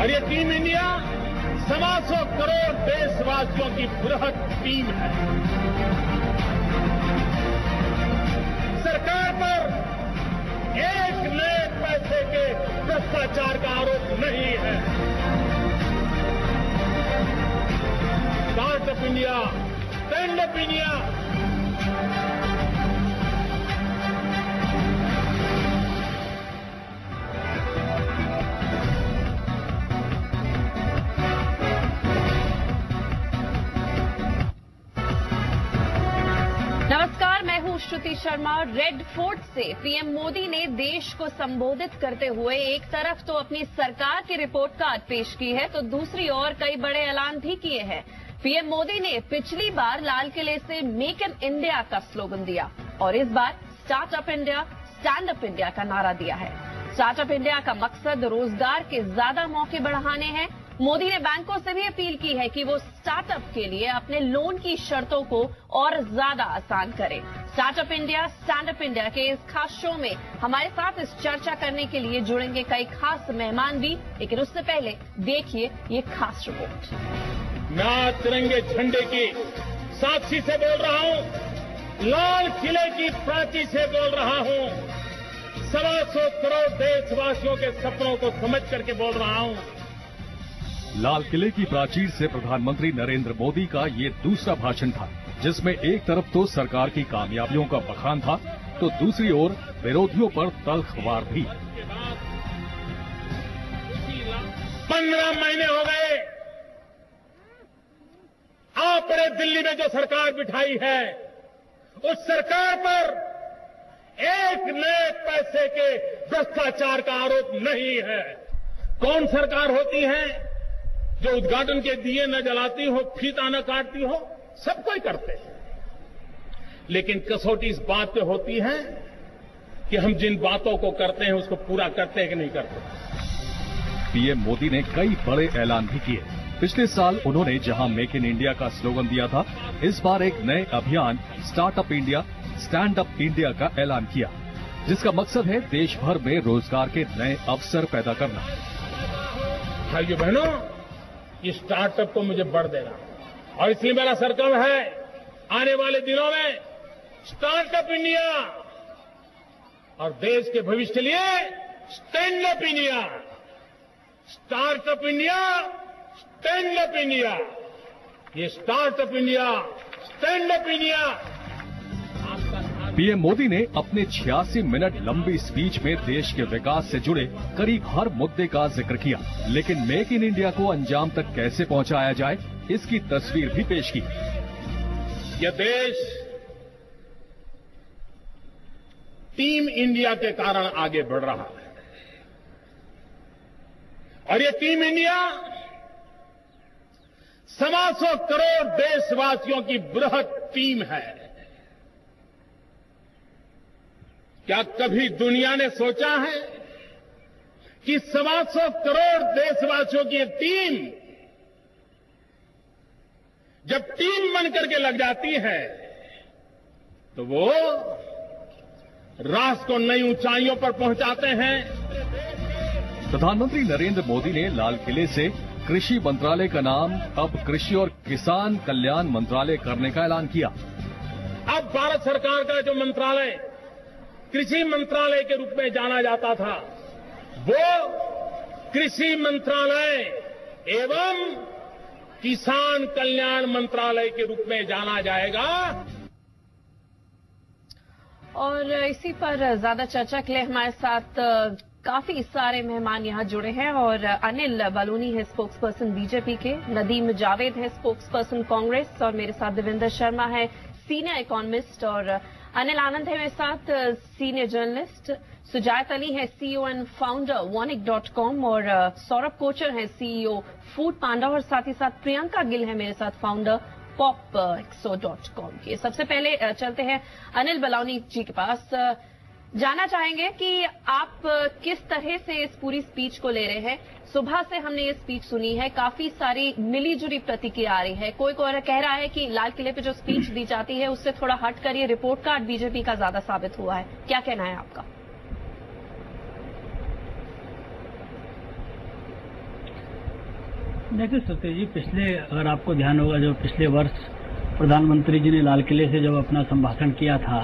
और ये team India 125 crore देशवासियों की बृहद टीम है। सरकार पर एक नए पैसे के भ्रष्टाचार का आरोप नहीं है। Startup India, stand up India, नमस्कार, मैं हूं श्रुति शर्मा। रेड फोर्ट से पीएम मोदी ने देश को संबोधित करते हुए एक तरफ तो अपनी सरकार की रिपोर्ट कार्ड पेश की है, तो दूसरी ओर कई बड़े ऐलान भी किए हैं। पीएम मोदी ने पिछली बार लाल किले से मेक इन इंडिया का स्लोगन दिया और इस बार startup India, stand up India का नारा दिया है। स्टार्टअप इंडिया का मकसद रोजगार के ज्यादा मौके बढ़ाने हैं। मोदी ने बैंकों से भी अपील की है कि वो स्टार्टअप के लिए अपने लोन की शर्तों को और ज्यादा आसान करें। Startup India, stand up India के इस खास शो में हमारे साथ इस चर्चा करने के लिए जुड़ेंगे कई खास मेहमान भी, लेकिन उससे पहले देखिए ये खास रिपोर्ट। मैं तिरंगे झंडे की साक्षी से बोल रहा हूं, लाल किले की प्राची से बोल रहा हूं, 125 करोड़ देशवासियों के सपनों को समझ करके बोल रहा हूं। लाल किले की प्राचीर से प्रधानमंत्री नरेंद्र मोदी का ये दूसरा भाषण था, जिसमें एक तरफ तो सरकार की कामयाबियों का बखान था, तो दूसरी ओर विरोधियों पर तल्खवार भी। 15 महीने हो गए आपने दिल्ली में जो सरकार बिठाई है, उस सरकार पर एक नए पैसे के भ्रष्टाचार का आरोप नहीं है। कौन सरकार होती है जो उद्घाटन के दिए न जलाती हो, फीता न काटती हो? सब कोई करते हैं, लेकिन कसौटी इस बात पे होती है कि हम जिन बातों को करते हैं उसको पूरा करते हैं कि नहीं करते। पीएम मोदी ने कई बड़े ऐलान भी किए। पिछले साल उन्होंने जहां मेक इन इंडिया का स्लोगन दिया था, इस बार एक नए अभियान startup India, stand up India का ऐलान किया, जिसका मकसद है देश भर में रोजगार के नए अवसर पैदा करना। भाइयों बहनों, ये स्टार्टअप को मुझे बढ़ देना, और इसलिए मेरा संकल्प है आने वाले दिनों में स्टार्टअप इंडिया और देश के भविष्य के लिए stand up India. Startup India, stand up India. ये startup India, stand up India. PM Modi ने अपने 86 मिनट लंबी स्पीच में देश के विकास से जुड़े करीब हर मुद्दे का जिक्र किया, लेकिन मेक इन इंडिया को अंजाम तक कैसे पहुंचाया जाए, इसकी तस्वीर भी पेश की। यह देश टीम इंडिया के कारण आगे बढ़ रहा है, और ये टीम इंडिया 125 करोड़ देशवासियों की बृहद टीम है। क्या कभी दुनिया ने सोचा है कि 125 करोड़ देशवासियों की टीम जब टीम बनकर के लग जाती है तो वो राष्ट्र को नई ऊंचाइयों पर पहुंचाते हैं। प्रधानमंत्री नरेंद्र मोदी ने लाल किले से कृषि मंत्रालय का नाम अब कृषि और किसान कल्याण मंत्रालय करने का ऐलान किया। अब भारत सरकार का जो मंत्रालय कृषि मंत्रालय के रूप में जाना जाता था, वो कृषि मंत्रालय एवं किसान कल्याण मंत्रालय के रूप में जाना जाएगा। और इसी पर ज्यादा चर्चा के लिए हमारे साथ काफी सारे मेहमान यहाँ जुड़े हैं, और अनिल बलूनी है स्पोक्स पर्सन बीजेपी के, नदीम जावेद है स्पोक्स पर्सन कांग्रेस, और मेरे साथ देवेंद्र शर्मा है सीनियर इकोनॉमिस्ट, और अनिल आनंद है मेरे साथ सीनियर जर्नलिस्ट, सुजात अली है सीईओ एंड फाउंडर वॉनिक.com, और सौरभ कोचर है सीईओ फूड पांडा, और साथ ही साथ प्रियंका गिल है मेरे साथ फाउंडर popexo.com के। सबसे पहले चलते हैं अनिल बलूनी जी के पास। जानना चाहेंगे कि आप किस तरह से इस पूरी स्पीच को ले रहे हैं। सुबह से हमने ये स्पीच सुनी है, काफी सारी मिली जुली प्रतिक्रिया आ रही है। कोई कह रहा है कि लाल किले पे जो स्पीच दी जाती है उससे थोड़ा हट कर ये रिपोर्ट कार्ड बीजेपी का ज्यादा साबित हुआ है। क्या कहना है आपका? देखिए सत्य जी, पिछले अगर आपको ध्यान होगा, जो पिछले वर्ष प्रधानमंत्री जी ने लाल किले से जब अपना संभाषण किया था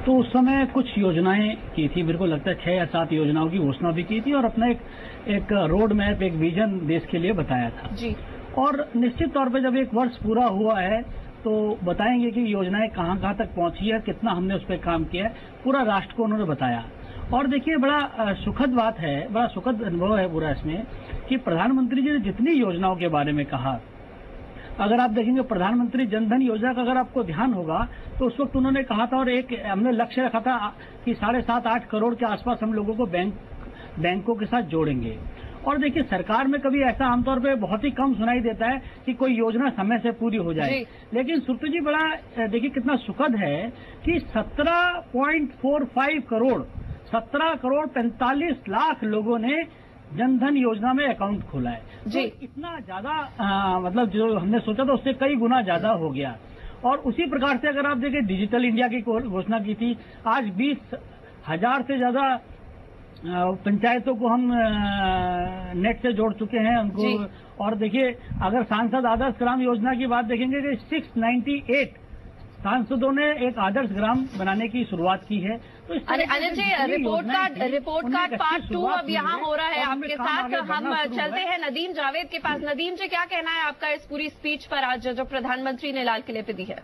तो उस समय कुछ योजनाएं की थी। मेरे को लगता है 6 या 7 योजनाओं की घोषणा भी की थी और अपना एक रोड मैप, एक विजन देश के लिए बताया था जी। और निश्चित तौर पे जब एक वर्ष पूरा हुआ है तो बताएंगे कि योजनाएं कहां कहां तक पहुंची है, कितना हमने उस पर काम किया है, पूरा राष्ट्र को उन्होंने बताया। और देखिए, बड़ा सुखद बात है, बड़ा सुखद अनुभव है पूरा इसमें कि प्रधानमंत्री जी ने जितनी योजनाओं के बारे में कहा, अगर आप देखेंगे प्रधानमंत्री जनधन योजना का अगर आपको ध्यान होगा तो उस वक्त उन्होंने कहा था और एक हमने लक्ष्य रखा था कि 7.5-8 करोड़ के आसपास हम लोगों को बैंकों के साथ जोड़ेंगे। और देखिए, सरकार में कभी ऐसा आमतौर पे बहुत ही कम सुनाई देता है कि कोई योजना समय से पूरी हो जाए, लेकिन सुरतु जी बड़ा देखिए कितना सुखद है कि 17.45 करोड़ 17 करोड़ 45 लाख लोगों ने जनधन योजना में अकाउंट खोला है जी। तो इतना ज्यादा मतलब जो हमने सोचा था उससे कई गुना ज्यादा हो गया। और उसी प्रकार से अगर आप देखें, डिजिटल इंडिया की घोषणा की थी, आज 20,000 से ज्यादा पंचायतों को हम नेट से जोड़ चुके हैं उनको। और देखिए, अगर सांसद आदर्श ग्राम योजना की बात देखेंगे कि 698 सांसदों ने एक आदर्श ग्राम बनाने की शुरुआत की है। तो Anil ji, report card part 2 अब यहाँ हो रहा है आपके साथ। हम चलते हैं नदीम जावेद के पास। नदीम जी, क्या कहना है आपका इस पूरी स्पीच पर आज जो प्रधानमंत्री ने लाल किले पे दी है?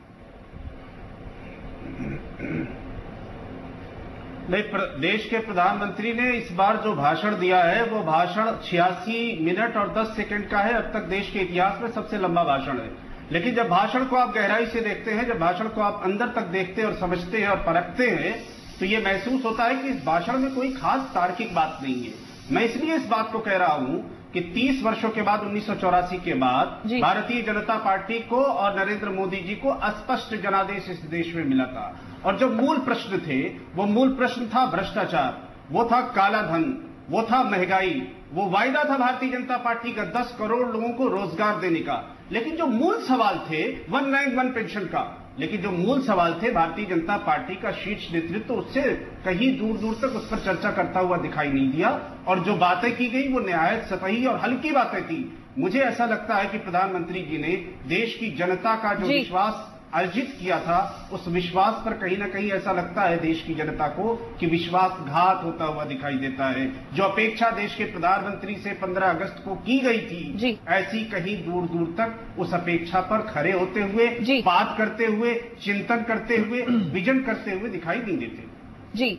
देश के प्रधानमंत्री ने इस बार जो भाषण दिया है वो भाषण 86 मिनट और 10 सेकंड का है। अब तक देश के इतिहास में सबसे लंबा भाषण है। लेकिन जब भाषण को आप गहराई से देखते हैं, जब भाषण को आप अंदर तक देखते हैं और समझते हैं और परखते हैं, तो ये महसूस होता है कि इस भाषण में कोई खास तार्किक बात नहीं है। मैं इसलिए इस बात को कह रहा हूं कि 30 वर्षों के बाद 1984 के बाद भारतीय जनता पार्टी को और नरेंद्र मोदी जी को स्पष्ट जनादेश इस देश में मिला था। और जो मूल प्रश्न थे, वो मूल प्रश्न था भ्रष्टाचार, वो था काला धन, वो था महंगाई, वो वायदा था भारतीय जनता पार्टी का 10 करोड़ लोगों को रोजगार देने का। लेकिन जो मूल सवाल थे 1 रैंक 1 पेंशन का, लेकिन जो मूल सवाल थे भारतीय जनता पार्टी का शीर्ष नेतृत्व उससे कहीं दूर दूर तक उस पर चर्चा करता हुआ दिखाई नहीं दिया। और जो बातें की गई वो निहायत सतही और हल्की बातें थी। मुझे ऐसा लगता है कि प्रधानमंत्री जी ने देश की जनता का जो विश्वास अर्जित किया था, उस विश्वास पर कहीं ना कहीं ऐसा लगता है देश की जनता को कि विश्वासघात होता हुआ दिखाई देता है। जो अपेक्षा देश के प्रधानमंत्री से 15 अगस्त को की गई थी, ऐसी कहीं दूर दूर तक उस अपेक्षा पर खरे होते हुए, बात करते हुए, चिंतन करते हुए, विजन करते हुए दिखाई नहीं देते। जी,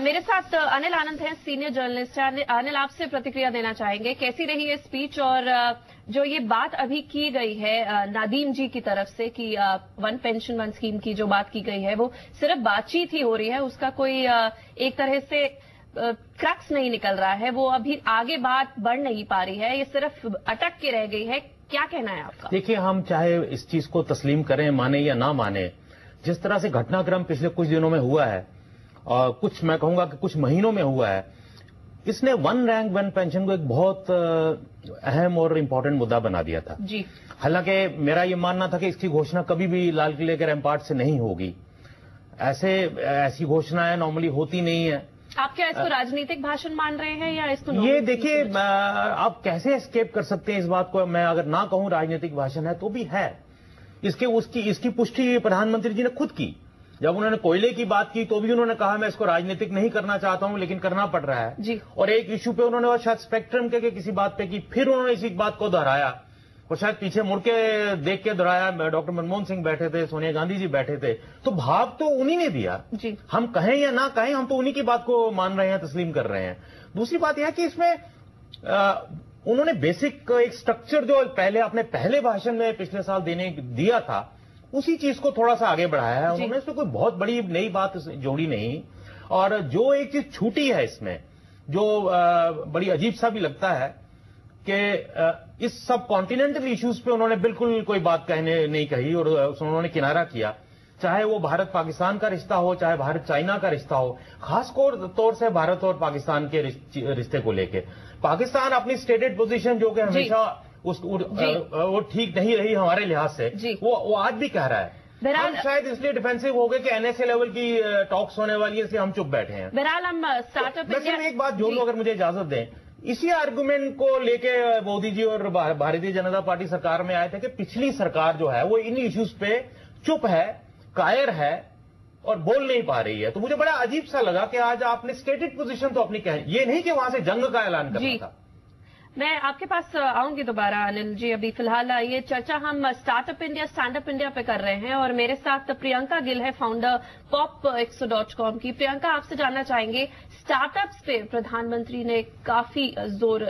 मेरे साथ अनिल आनंद हैं, सीनियर जर्नलिस्ट। अनिल, आपसे प्रतिक्रिया देना चाहेंगे, कैसी रही ये स्पीच और जो ये बात अभी की गई है नादीम जी की तरफ से कि 1 पेंशन 1 स्कीम की जो बात की गई है वो सिर्फ बातचीत ही हो रही है, उसका कोई एक तरह से क्रक्स नहीं निकल रहा है, वो अभी आगे बात बढ़ नहीं पा रही है, ये सिर्फ अटक के रह गई है, क्या कहना है आपका? देखिए, हम चाहे इस चीज को तस्लीम करें, माने या ना माने, जिस तरह से घटनाक्रम पिछले कुछ दिनों में हुआ है और कुछ मैं कहूंगा कि कुछ महीनों में हुआ है, इसने 1 रैंक 1 पेंशन को एक बहुत अहम और इम्पोर्टेंट मुद्दा बना दिया था जी। हालांकि मेरा ये मानना था कि इसकी घोषणा कभी भी लाल किले के रैम्पार्ट से नहीं होगी। ऐसी घोषणाएं नॉर्मली होती नहीं है। आप क्या इसको राजनीतिक भाषण मान रहे हैं या इसको? ये देखिए, आप कैसे एस्केप कर सकते हैं इस बात को। मैं अगर ना कहूं राजनीतिक भाषण है तो भी है। इसकी पुष्टि प्रधानमंत्री जी ने खुद की। जब उन्होंने कोयले की बात की तो भी उन्होंने कहा मैं इसको राजनीतिक नहीं करना चाहता हूं, लेकिन करना पड़ रहा है जी। और एक इश्यू पे उन्होंने शायद स्पेक्ट्रम के किसी बात पे की, फिर उन्होंने इसी बात को दोहराया और शायद पीछे मुड़ के देख के दोहराया। डॉक्टर मनमोहन सिंह बैठे थे, सोनिया गांधी जी बैठे थे, तो भाव तो उन्हीं ने दिया जी। हम कहें या ना कहें, हम तो उन्हीं की बात को मान रहे हैं, तस्लीम कर रहे हैं। दूसरी बात यह है कि इसमें उन्होंने बेसिक एक स्ट्रक्चर जो पहले भाषण में पिछले साल दिया था, उसी चीज को थोड़ा सा आगे बढ़ाया है उन्होंने। इसमें कोई बहुत बड़ी नई बात जोड़ी नहीं। और जो एक चीज छूटी है इसमें, जो बड़ी अजीब सा भी लगता है कि इस सब कॉन्टिनेंटल इश्यूज पे उन्होंने बिल्कुल कोई बात नहीं कही और उन्होंने किनारा किया। चाहे वो भारत पाकिस्तान का रिश्ता हो, चाहे भारत चाइना का रिश्ता हो, खास तौर से भारत और पाकिस्तान के रिश्ते को लेके पाकिस्तान अपनी स्टेटेड पोजीशन जो कि हमेशा वो ठीक नहीं रही हमारे लिहाज से, वो आज भी कह रहा है। हम शायद इसलिए डिफेंसिव हो गए कि एनएसए लेवल की टॉक्स होने वाली है, इसलिए हम चुप बैठे हैं। बहरहाल हम स्टार्टअप एक बात जोड़ लो, अगर मुझे इजाजत दें। इसी आर्गुमेंट को लेके मोदी जी और भारतीय जनता पार्टी सरकार में आए थे कि पिछली सरकार जो है वो इन इश्यूज पे चुप है, कायर है और बोल नहीं पा रही है। तो मुझे बड़ा अजीब सा लगा कि आज आपने स्टेटेड पोजीशन तो अपनी कही, ये नहीं कि वहां से जंग का ऐलान करना था। मैं आपके पास आऊंगी दोबारा अनिल जी। अभी फिलहाल ये चर्चा हम startup India stand up India पे कर रहे हैं और मेरे साथ प्रियंका गिल है, फाउंडर pop100.com की। प्रियंका, आपसे जानना चाहेंगे, स्टार्टअप्स पे प्रधानमंत्री ने काफी जोर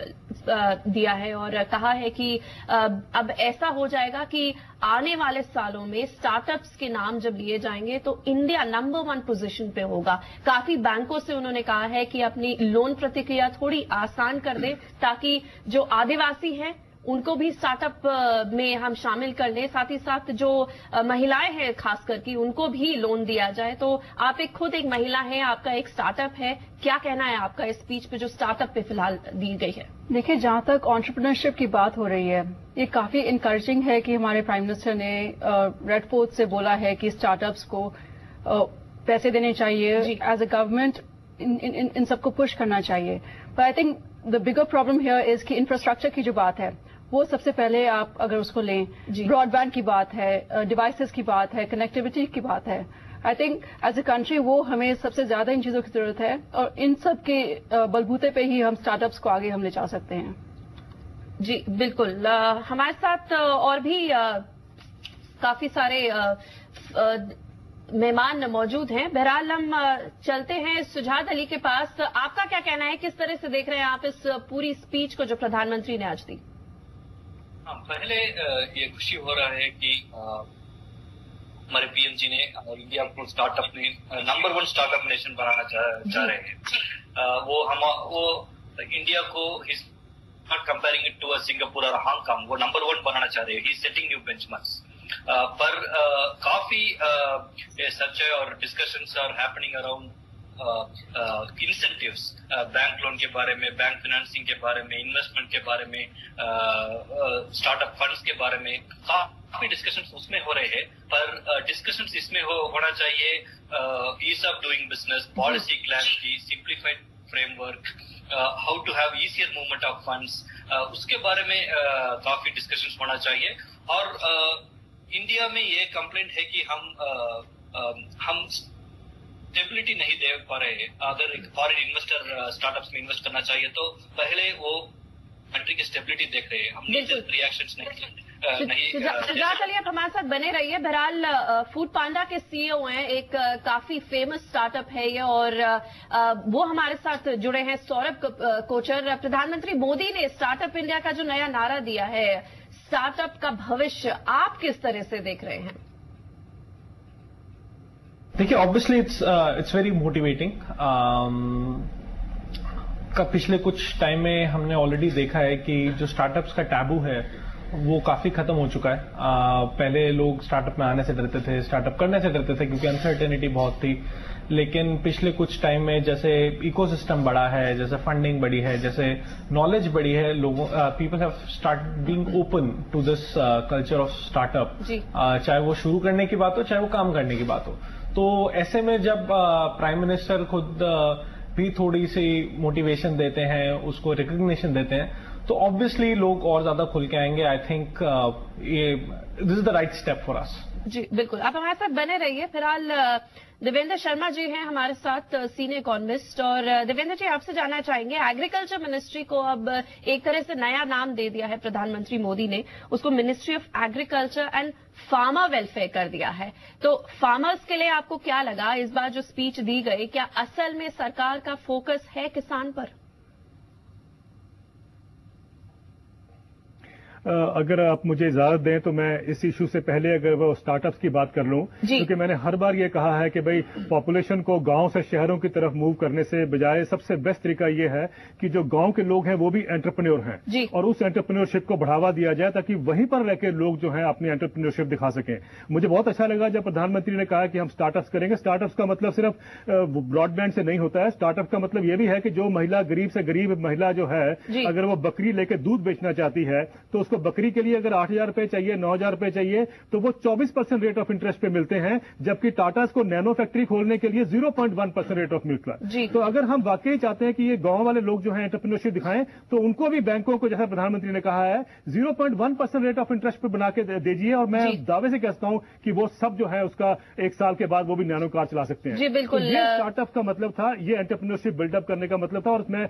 दिया है और कहा है कि अब ऐसा हो जाएगा कि आने वाले सालों में स्टार्टअप्स के नाम जब लिए जाएंगे तो इंडिया नंबर 1 पोजीशन पे होगा। काफी बैंकों से उन्होंने कहा है कि अपनी लोन प्रतिक्रिया थोड़ी आसान कर दें ताकि जो आदिवासी हैं उनको भी स्टार्टअप में हम शामिल कर लें, साथ ही साथ जो महिलाएं हैं खास करके उनको भी लोन दिया जाए। तो आप खुद एक महिला हैं, आपका एक स्टार्टअप है, क्या कहना है आपका इस स्पीच पे जो स्टार्टअप पे फिलहाल दी गई है? देखिए, जहां तक एंटरप्रेन्योरशिप की बात हो रही है, ये काफी इनकरेजिंग है कि हमारे प्राइम मिनिस्टर ने रेड फोर्ट से बोला है कि स्टार्टअप्स को पैसे देने चाहिए, एज अ गवर्नमेंट इन सबको पुश करना चाहिए। पर I think the bigger problem here is कि इंफ्रास्ट्रक्चर की जो बात है वो सबसे पहले आप अगर उसको लें, ब्रॉडबैंड की बात है, डिवाइसेस की बात है, कनेक्टिविटी की बात है, I think as a country वो हमें सबसे ज्यादा इन चीजों की जरूरत है और इन सब के बलबूते पे ही हम स्टार्टअप्स को आगे हम ले जा सकते हैं। जी बिल्कुल। हमारे साथ और भी काफी सारे मेहमान मौजूद हैं। बहरहाल हम चलते हैं सुजात अली के पास। आपका क्या कहना है, किस तरह से देख रहे हैं आप इस पूरी स्पीच को जो प्रधानमंत्री ने आज दी? पहले ये खुशी हो रहा है कि हमारे पीएम जी ने इंडिया को स्टार्टअप में नंबर 1 स्टार्टअप नेशन बनाना चाह रहे हैं। वो इंडिया को not comparing it to Singapore और हांगकांग, वो नंबर 1 बनाना चाह रहे हैं। He is setting new benchmarks. पर काफी चर्चा और discussions are happening around incentives, bank loan के बारे में, बैंक फाइनेंसिंग के बारे में, इन्वेस्टमेंट के बारे में, स्टार्टअप फंड्स के बारे में काफी डिस्कशंस उसमें हो रहे हैं। पर डिस्कशंस इसमें होना चाहिए ease of doing business, policy clarity, simplified framework, how to have easier movement of funds, उसके बारे में काफी डिस्कशंस होना चाहिए। और इंडिया में ये कंप्लेंट है कि हम स्टेबिलिटी नहीं दे पा रहे हैं। अगर एक फॉरेन इन्वेस्टर स्टार्टअप्स में इन्वेस्ट करना चाहिए तो पहले वो कंट्री की स्टेबिलिटी देख रहे हैं, हम रिएक्शंस नहीं। सुजात अली, आप हमारे साथ बने रहिए। बहरहाल फूड पांडा के सीईओ हैं, एक काफी फेमस स्टार्टअप है ये और वो हमारे साथ जुड़े हैं, सौरभ कोचर। प्रधानमंत्री मोदी ने स्टार्टअप इंडिया का जो नया नारा दिया है, स्टार्टअप का भविष्य, आप किस तरह से देख रहे हैं? देखिए, ऑब्वियसली इट्स वेरी मोटिवेटिंग। पिछले कुछ टाइम में हमने ऑलरेडी देखा है कि जो स्टार्टअप्स का टैबू है वो काफी खत्म हो चुका है। पहले लोग स्टार्टअप में आने से डरते थे, स्टार्टअप करने से डरते थे क्योंकि अनसर्टेनिटी बहुत थी। लेकिन पिछले कुछ टाइम में जैसे इकोसिस्टम बढ़ा है, जैसे फंडिंग बढ़ी है, जैसे नॉलेज बढ़ी है, लोगों people have start being open to this culture of startup, चाहे वो शुरू करने की बात हो, चाहे वो काम करने की बात हो। तो ऐसे में जब प्राइम मिनिस्टर खुद भी थोड़ी सी मोटिवेशन देते हैं, उसको रिकग्निशन देते हैं, तो ऑब्वियसली लोग और ज्यादा खुल के आएंगे। आई थिंक ये this is the right step for us. जी बिल्कुल, आप हमारे साथ बने रहिए। फिलहाल देवेंद्र शर्मा जी हैं हमारे साथ, सीनियर इकोनॉमिस्ट। और देवेंद्र जी, आपसे जानना चाहेंगे, एग्रीकल्चर मिनिस्ट्री को अब एक तरह से नया नाम दे दिया है प्रधानमंत्री मोदी ने, उसको ministry of agriculture and farmer welfare कर दिया है। तो फार्मर्स के लिए आपको क्या लगा इस बार जो स्पीच दी गई, क्या असल में सरकार का फोकस है किसान पर? अगर आप मुझे इजाजत दें तो मैं इस इशू से पहले अगर वो स्टार्टअप्स की बात कर लूं, क्योंकि मैंने हर बार ये कहा है कि भाई पॉपुलेशन को गांव से शहरों की तरफ मूव करने से बजाय सबसे बेस्ट तरीका ये है कि जो गांव के लोग हैं वो भी एंटरप्रेन्योर हैं और उस एंटरप्रेन्योरशिप को बढ़ावा दिया जाए ताकि वहीं पर रहकर लोग जो है अपनी एंटरप्रेन्योरशिप दिखा सकें। मुझे बहुत अच्छा लगा जब प्रधानमंत्री ने कहा कि हम स्टार्टअप्स करेंगे। स्टार्टअप्स का मतलब सिर्फ ब्रॉडबैंड से नहीं होता है। स्टार्टअप का मतलब ये भी है कि जो महिला गरीब से गरीब महिला जो है, अगर वो बकरी लेकर दूध बेचना चाहती है तो उसको बकरी के लिए अगर 8,000 रुपए चाहिए, 9,000 रुपए चाहिए, तो वो 24% रेट ऑफ इंटरेस्ट पे मिलते हैं, जबकि टाटास को नैनो फैक्ट्री खोलने के लिए 0.1% रेट ऑफ मिलता है। तो अगर हम वाकई चाहते हैं कि ये गांव वाले लोग जो है एंटरप्रेन्योरशिप दिखाएं, तो उनको भी बैंकों को, जैसा प्रधानमंत्री ने कहा है, 0.1% रेट ऑफ इंटरेस्ट पे बना के दीजिए, और मैं दावे से कहता हूं कि वो सब जो है उसका 1 साल के बाद वो भी नैनो कार चला सकते हैं। जी बिल्कुल। तो ये स्टार्टअप का मतलब था, ये एंटरप्रेन्योरशिप बिल्डअप करने का मतलब था, और इसमें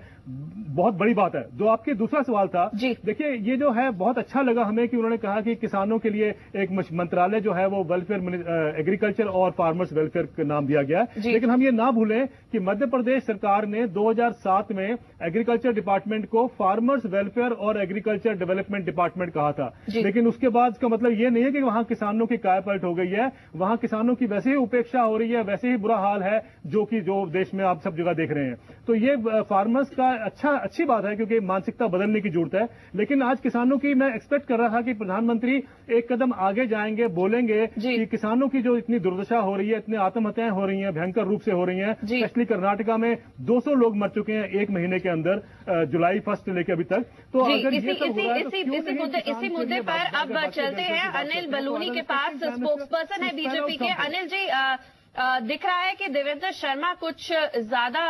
बहुत बड़ी बात है। जो आपके दूसरा सवाल था, देखिए ये जो है बहुत अच्छा लगा हमें कि उन्होंने कहा कि किसानों के लिए एक मंत्रालय जो है वो वेलफेयर, एग्रीकल्चर और फार्मर्स वेलफेयर का नाम दिया गया। लेकिन हम ये ना भूलें कि मध्य प्रदेश सरकार ने 2007 में एग्रीकल्चर डिपार्टमेंट को फार्मर्स वेलफेयर और एग्रीकल्चर डेवलपमेंट डिपार्टमेंट कहा था। लेकिन उसके बाद का मतलब ये नहीं है कि वहां किसानों की कायापलट हो गई है, वहां किसानों की वैसे ही उपेक्षा हो रही है, वैसे ही बुरा हाल है जो देश में आप सब जगह देख रहे हैं। तो ये फार्मर्स का अच्छी बात है, क्योंकि मानसिकता बदलने की जरूरत है। लेकिन आज किसानों की मैं एक्सपेक्ट कर रहा था कि प्रधानमंत्री एक कदम आगे जाएंगे, बोलेंगे कि किसानों की जो इतनी दुर्दशा हो रही है, इतनी आत्महत्याएं हो रही हैं, भयंकर रूप से हो रही हैं, स्पेशली कर्नाटका में 200 लोग मर चुके हैं 1 महीने के अंदर, जुलाई 1 से लेकर अभी तक। तो अगर इसी मुद्दे पर अब चलते हैं अनिल बलूनी के पास, स्पोक्स पर्सन है बीजेपी के। अनिल जी, दिख रहा है कि देवेंद्र शर्मा कुछ ज्यादा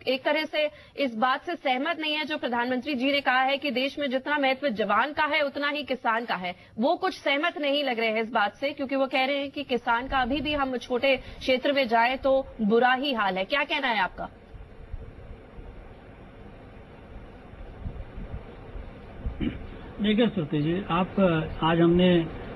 एक तरह से इस बात से सहमत नहीं है जो प्रधानमंत्री जी ने कहा है कि देश में जितना महत्व जवान का है उतना ही किसान का है। वो कुछ सहमत नहीं लग रहे हैं इस बात से, क्योंकि वो कह रहे हैं कि किसान का अभी भी हम छोटे क्षेत्र में जाए तो बुरा ही हाल है। क्या कहना है आपका? देखिए श्रुति जी, आज हमने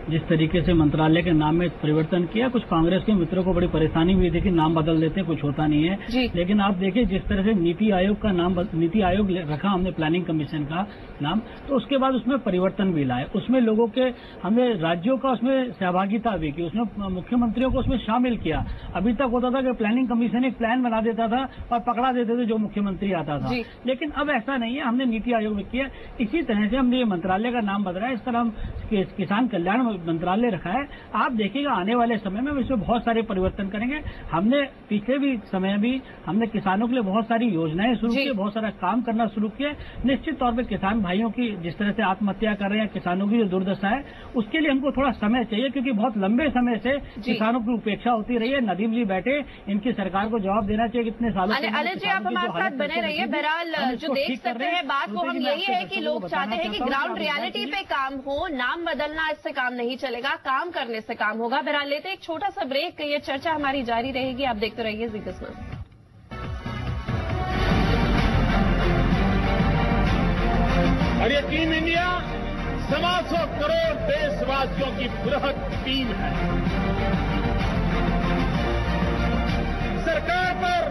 जिस तरीके से मंत्रालय के नाम में परिवर्तन किया, कुछ कांग्रेस के मित्रों को बड़ी परेशानी हुई थी कि नाम बदल देते हैं, कुछ होता नहीं है। लेकिन आप देखिए जिस तरह से नीति आयोग का नाम, नीति आयोग रखा हमने प्लानिंग कमीशन का नाम, तो उसके बाद उसमें परिवर्तन भी लाए, उसमें लोगों के, हमने राज्यों का उसमें सहभागिता भी की, उसमें मुख्यमंत्रियों को उसमें शामिल किया। अभी तक होता था कि प्लानिंग कमीशन एक प्लान बना देता था और पकड़ा देते थे जो मुख्यमंत्री आता था, लेकिन अब ऐसा नहीं है। हमने नीति आयोग में किया, इसी तरह से हमने ये मंत्रालय का नाम बदला है, इस तरह हम किसान कल्याण मंत्रालय रखा है। आप देखिएगा आने वाले समय में इसमें बहुत सारे परिवर्तन करेंगे। हमने पिछले भी समय भी हमने किसानों के लिए बहुत सारी योजनाएं शुरू की, बहुत सारा काम करना शुरू किया। निश्चित तौर पर किसान भाइयों की जिस तरह से आत्महत्या कर रहे हैं, किसानों की जो दुर्दशा है, उसके लिए हमको थोड़ा समय चाहिए, क्योंकि बहुत लंबे समय से किसानों की उपेक्षा होती रही है। नदीम जी बैठे, इनकी सरकार को जवाब देना चाहिए कितने सालों से। अनिल जी, आप हमारे साथ बने रहिए। बहरहाल जो देख सकते हैं बात वो हम यही है कि लोग चाहते हैं कि ग्राउंड रियलिटी पे काम हो, नाम बदलना इससे काम नहीं चलेगा, काम करने से काम होगा। बहरहाल लेते एक छोटा सा ब्रेक, ये चर्चा हमारी जारी रहेगी। आप देखते रहिए जी बिजनेस। और ये टीम इंडिया 125 करोड़ देशवासियों की बृहद टीम है। सरकार पर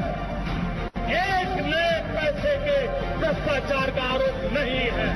एक नए पैसे के भ्रष्टाचार का आरोप नहीं है।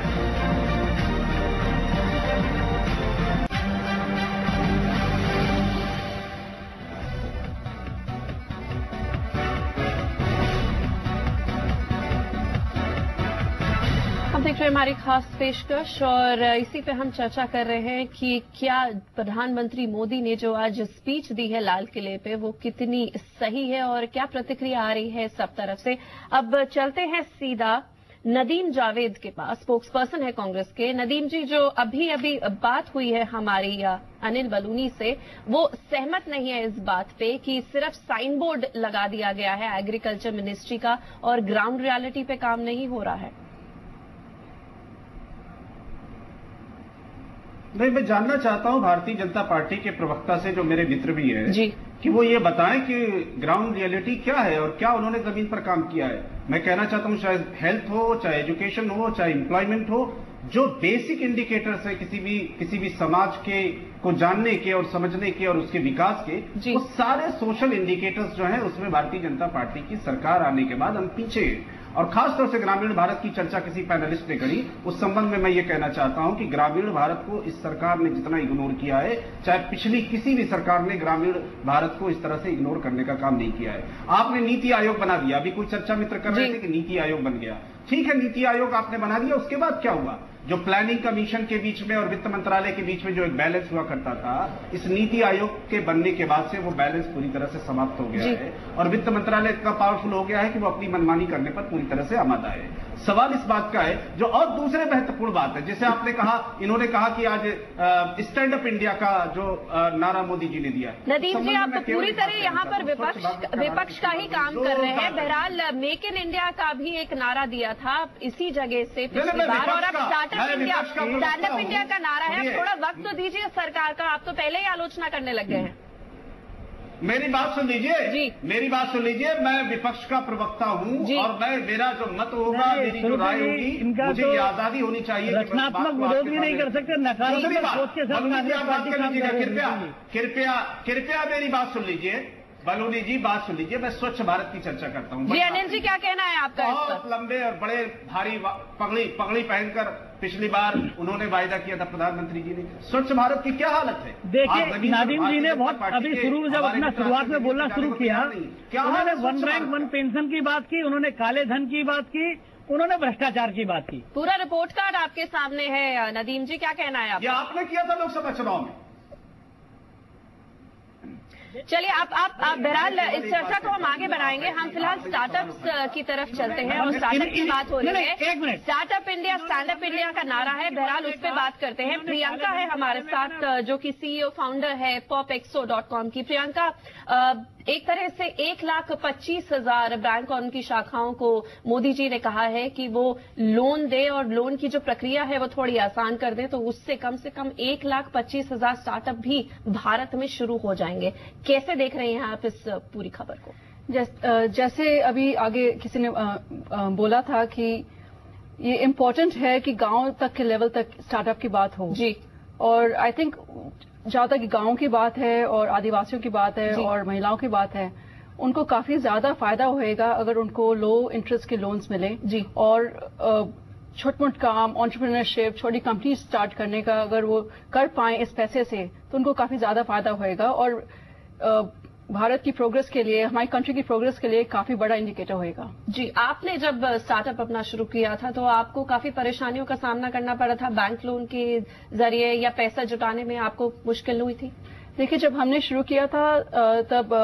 हम देख रहे हैं हमारी खास पेशकश, और इसी पे हम चर्चा कर रहे हैं कि क्या प्रधानमंत्री मोदी ने जो आज स्पीच दी है लाल किले पे वो कितनी सही है और क्या प्रतिक्रिया आ रही है सब तरफ से। अब चलते हैं सीधा नदीम जावेद के पास, स्पोक्स पर्सन है कांग्रेस के। नदीम जी, जो अभी बात हुई है हमारी अनिल बलूनी से, वो सहमत नहीं है इस बात पे कि सिर्फ साइन बोर्ड लगा दिया गया है एग्रीकल्चर मिनिस्ट्री का और ग्राउंड रियलिटी पे काम नहीं हो रहा है। नहीं, मैं जानना चाहता हूं भारतीय जनता पार्टी के प्रवक्ता से, जो मेरे मित्र भी है, कि वो ये बताएं कि ग्राउंड रियलिटी क्या है और क्या उन्होंने जमीन पर काम किया है। मैं कहना चाहता हूं, चाहे हेल्थ हो, चाहे एजुकेशन हो, चाहे एम्प्लॉयमेंट हो, जो बेसिक इंडिकेटर्स है किसी भी समाज के को जानने के और समझने के और उसके विकास के, वो सारे सोशल इंडिकेटर्स जो हैं उसमें भारतीय जनता पार्टी की सरकार आने के बाद हम पीछे हैं। और खासतौर से ग्रामीण भारत की चर्चा किसी पैनलिस्ट ने करी, उस संबंध में मैं ये कहना चाहता हूं कि ग्रामीण भारत को इस सरकार ने जितना इग्नोर किया है, चाहे पिछली किसी भी सरकार ने ग्रामीण भारत को इस तरह से इग्नोर करने का काम नहीं किया है। आपने नीति आयोग बना दिया, अभी कोई चर्चा मित्र कर रहे थे कि नीति आयोग बन गया। ठीक है, नीति आयोग आपने बना दिया, उसके बाद क्या हुआ? जो प्लानिंग कमीशन के बीच में और वित्त मंत्रालय के बीच में जो एक बैलेंस हुआ करता था, इस नीति आयोग के बनने के बाद से वो बैलेंस पूरी तरह से समाप्त हो गया है और वित्त मंत्रालय इतना पावरफुल हो गया है कि वो अपनी मनमानी करने पर पूरी तरह से आमादा है। सवाल इस बात का है जो और दूसरे महत्वपूर्ण बात है, जैसे आपने कहा, इन्होंने कहा कि आज स्टैंड अप इंडिया का जो नारा मोदी जी ने दिया है। नदीम जी, आप पूरी तरह यहाँ पर विपक्ष का ही काम कर रहे हैं। बहरहाल मेक इन इंडिया का भी एक नारा दिया था इसी जगह से पिछली बार, और अब स्टार्टअप इंडिया, स्टैंडअप इंडिया का नारा है। थोड़ा वक्त तो दीजिए सरकार का, आप तो पहले ही आलोचना करने लग गए हैं। मेरी बात सुन लीजिए, मेरी बात सुन लीजिए, मैं विपक्ष का प्रवक्ता हूं और मेरा जो मत होगा, मेरी जो राय होगी, मुझे ये आजादी होनी चाहिए। रचनात्मक विरोध भी नहीं कर सकते, नकारात्मक सोच के साथ। कृपया मेरी बात सुन लीजिए, बलूनी जी बात सुन लीजिए, मैं स्वच्छ भारत की चर्चा करता हूं। जी अनिल जी, क्या कहना है आपका? बहुत लंबे और बड़े भारी पगड़ी पहनकर पिछली बार उन्होंने वायदा किया था प्रधानमंत्री जी ने। स्वच्छ भारत की क्या हालत है? देखिए नादिम जी ने बहुत अभी जब अपना शुरुआत में बोलना शुरू किया, उन्होंने वन रैंक वन पेंशन की बात की, उन्होंने काले धन की बात की, उन्होंने भ्रष्टाचार की बात की। पूरा रिपोर्ट कार्ड आपके सामने है नदीम जी, क्या कहना है आपका? आपने किया था लोकसभा चुनाव में। चलिए आप बहरहाल इस चर्चा को हम आगे बढ़ाएंगे। हम फिलहाल स्टार्टअप्स की तरफ चलते हैं और स्टार्टअप की बात हो रही है। Startup India, stand up India का नारा है, बहरहाल उस पर बात करते हैं। प्रियंका है हमारे साथ, जो कि CEO फाउंडर है popexo.com की। प्रियंका, एक तरह से 1,25,000 बैंक और उनकी शाखाओं को मोदी जी ने कहा है कि वो लोन दे और लोन की जो प्रक्रिया है वो थोड़ी आसान कर दे, तो उससे कम 1,25,000 स्टार्टअप भी भारत में शुरू हो जाएंगे। कैसे देख रहे हैं आप इस पूरी खबर को? जैसे अभी आगे किसी ने बोला था कि ये इम्पोर्टेंट है कि गांव तक के लेवल तक स्टार्टअप की बात हो जी, और आई थिंक जहां तक गांव की बात है और आदिवासियों की बात है और महिलाओं की बात है, उनको काफी ज्यादा फायदा होएगा अगर उनको लो इंटरेस्ट के लोन्स मिले जी, और छोट मोट काम, एंटरप्रेन्योरशिप, छोटी कंपनी स्टार्ट करने का अगर वो कर पाए इस पैसे से, तो उनको काफी ज्यादा फायदा होएगा और भारत की प्रोग्रेस के लिए, हमारी कंट्री की प्रोग्रेस के लिए काफी बड़ा इंडिकेटर होएगा। जी, आपने जब स्टार्टअप अपना शुरू किया था तो आपको काफी परेशानियों का सामना करना पड़ा था, बैंक लोन के जरिए या पैसा जुटाने में आपको मुश्किल हुई थी? देखिए, जब हमने शुरू किया था तब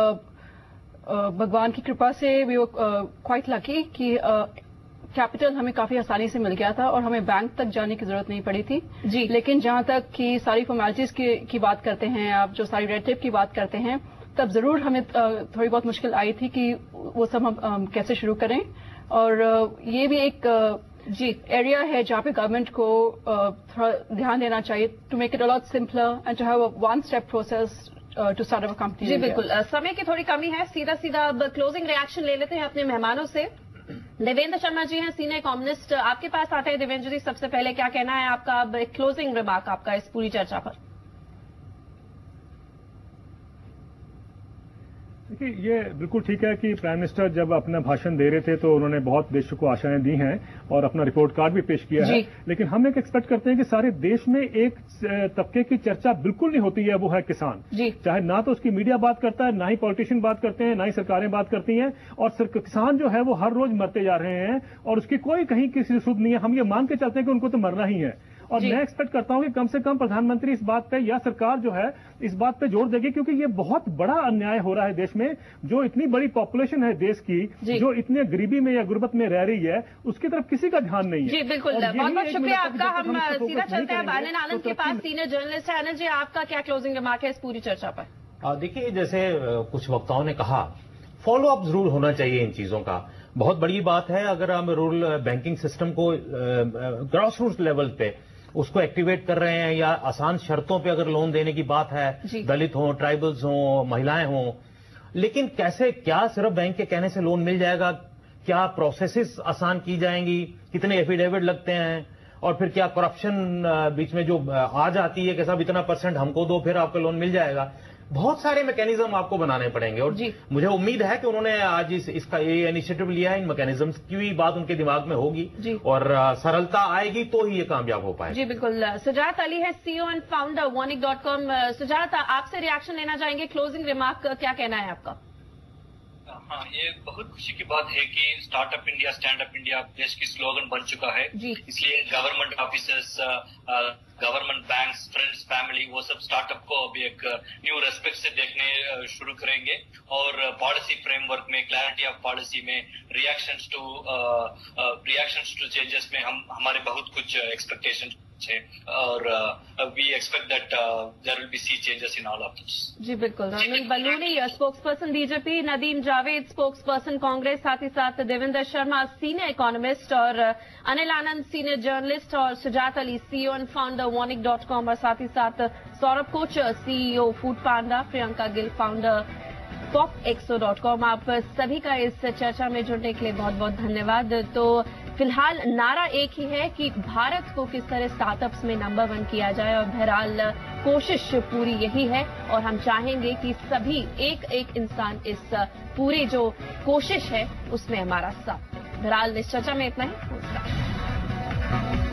भगवान की कृपा से वी वर क्वाइट लकी कि कैपिटल हमें काफी आसानी से मिल गया था और हमें बैंक तक जाने की जरूरत नहीं पड़ी थी जी। लेकिन जहां तक कि सारी फॉर्मेलिटीज की बात करते हैं आप, जो सारी रेड टेप की बात करते हैं, तब जरूर हमें थोड़ी बहुत मुश्किल आई थी कि वो सब हम कैसे शुरू करें। और ये भी एक जी एरिया है जहाँ पे गवर्नमेंट को थोड़ा ध्यान देना चाहिए, to make it a lot simpler and to have a one step process to start a company. जी बिल्कुल, समय की थोड़ी कमी है, सीधा अब क्लोजिंग रिएक्शन ले लेते हैं अपने मेहमानों से। देवेंद्र शर्मा जी हैं, सीनियर कॉमर्निस्ट, आपके पास आते हैं। देवेंद्र जी, सबसे पहले क्या कहना है आपका, अब क्लोजिंग रिमार्क आपका इस पूरी चर्चा पर? देखिए, ये बिल्कुल ठीक है कि प्राइम मिनिस्टर जब अपना भाषण दे रहे थे तो उन्होंने बहुत देशों को आशाएं दी हैं और अपना रिपोर्ट कार्ड भी पेश किया है, लेकिन हम एक एक्सपेक्ट करते हैं कि सारे देश में एक तबके की चर्चा बिल्कुल नहीं होती है, वो है किसान। चाहे ना तो उसकी मीडिया बात करता है, ना ही पॉलिटिशियन बात करते हैं, ना ही सरकारें बात करती हैं, और किसान जो है वो हर रोज मरते जा रहे हैं और उसकी कोई कहीं किसी सुध नहीं है। हम ये मान के चलते हैं कि उनको तो मरना ही है, और मैं एक्सपेक्ट करता हूं कि कम से कम प्रधानमंत्री इस बात पे या सरकार जो है इस बात पे जोर देगी, क्योंकि ये बहुत बड़ा अन्याय हो रहा है देश में। जो इतनी बड़ी पॉपुलेशन है देश की, जो इतने गरीबी में या गुर्बत में रह रही है, उसकी तरफ किसी का ध्यान नहीं है। जी बिल्कुल, बहुत बहुत शुक्रिया आपका। हम सीधा चलते हैं अनिल आनंद के पास, सीनियर जर्नलिस्ट है। अनिल जी, आपका क्या क्लोजिंग रिमार्क है इस पूरी चर्चा पर? देखिए, जैसे कुछ वक्ताओं ने कहा, फॉलो अप जरूर होना चाहिए इन चीजों का। बहुत बड़ी बात है अगर हम रूरल बैंकिंग सिस्टम को ग्रास रूट लेवल पे उसको एक्टिवेट कर रहे हैं, या आसान शर्तों पे अगर लोन देने की बात है, दलित हों, ट्राइबल्स हों, महिलाएं हों, लेकिन कैसे, क्या सिर्फ बैंक के कहने से लोन मिल जाएगा? क्या प्रोसेसेस आसान की जाएंगी? कितने एफिडेविट लगते हैं? और फिर क्या करप्शन बीच में जो आ जाती है कि साहब इतना % हमको दो फिर आपको लोन मिल जाएगा? बहुत सारे मैकेनिज्म आपको बनाने पड़ेंगे, और मुझे उम्मीद है कि उन्होंने आज इसका ये इनिशिएटिव लिया है। इन मैकेनिज्म्स की भी बात उनके दिमाग में होगी और सरलता आएगी तो ही ये कामयाब हो पाएगा। जी बिल्कुल। सुजात अली है, CEO and founder Warnik.com। Sujat, आपसे रिएक्शन लेना चाहेंगे, क्लोजिंग रिमार्क क्या कहना है आपका? हाँ, ये बहुत खुशी की बात है कि startup India, stand up India देश की स्लोगन बन चुका है। इसलिए government officers, government banks, friends, family, वो सब स्टार्टअप को अभी एक न्यू रेस्पेक्ट से देखने शुरू करेंगे और पॉलिसी फ्रेमवर्क में, क्लैरिटी ऑफ पॉलिसी में, रिएक्शंस टू चेंजेस में हमारे बहुत कुछ एक्सपेक्टेशन है और we expect that there will be sea changes in all of this. जी बिल्कुल। Anil Baluni spokesperson BJP, Nadeem Javed spokesperson Congress, साथ ही साथ देवेंद्र शर्मा सीनियर इकोनॉमिस्ट और अनिल आनंद सीनियर जर्नलिस्ट और Sujat Ali CEO and founder warnik.com और साथ ही साथ Saurabh Kochar CEO Foodpanda, Priyanka Gill founder popexo.com। आप सभी का इस चर्चा में जुड़ने के लिए बहुत बहुत धन्यवाद। तो फिलहाल नारा एक ही है कि भारत को किस तरह स्टार्टअप्स में नंबर 1 किया जाए और बहरहाल कोशिश पूरी यही है और हम चाहेंगे कि सभी एक एक इंसान इस पूरी जो कोशिश है उसमें हमारा साथ। बहरहाल इस चर्चा में इतना ही। नमस्कार।